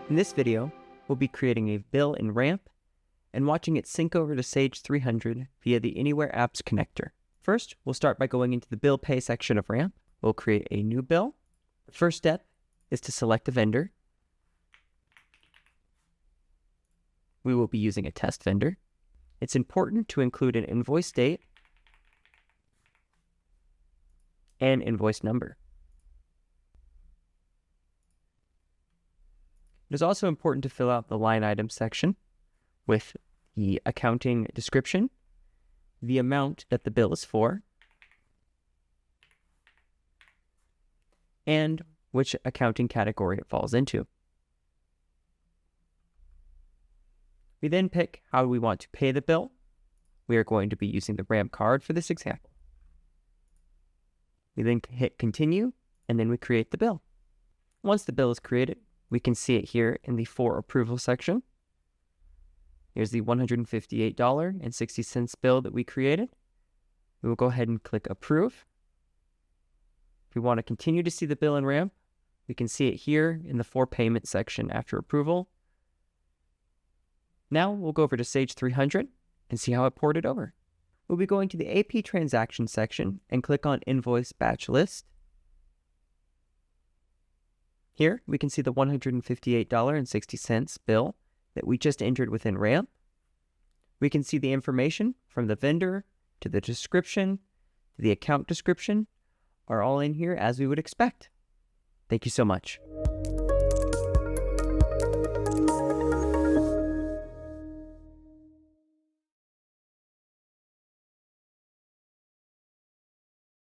In this video, we'll be creating a bill in Ramp and watching it sync over to Sage 300 via the Anyware Apps connector. First, we'll start by going into the Bill Pay section of Ramp. We'll create a new bill. The first step is to select a vendor. We will be using a test vendor. It's important to include an invoice date and invoice number. It is also important to fill out the line item section with the accounting description, the amount that the bill is for, and which accounting category it falls into. We then pick how we want to pay the bill. We are going to be using the Ramp card for this example. We then hit continue, and then we create the bill. Once the bill is created, we can see it here in the For Approval section. Here's the $158.60 bill that we created. We will go ahead and click Approve. If we want to continue to see the bill in Ramp, we can see it here in the For Payment section after approval. Now we'll go over to Sage 300 and see how it ported over. We'll be going to the AP Transaction section and click on Invoice Batch List. Here, we can see the $158.60 bill that we just entered within Ramp. We can see the information from the vendor to the description to the account description are all in here as we would expect. Thank you so much.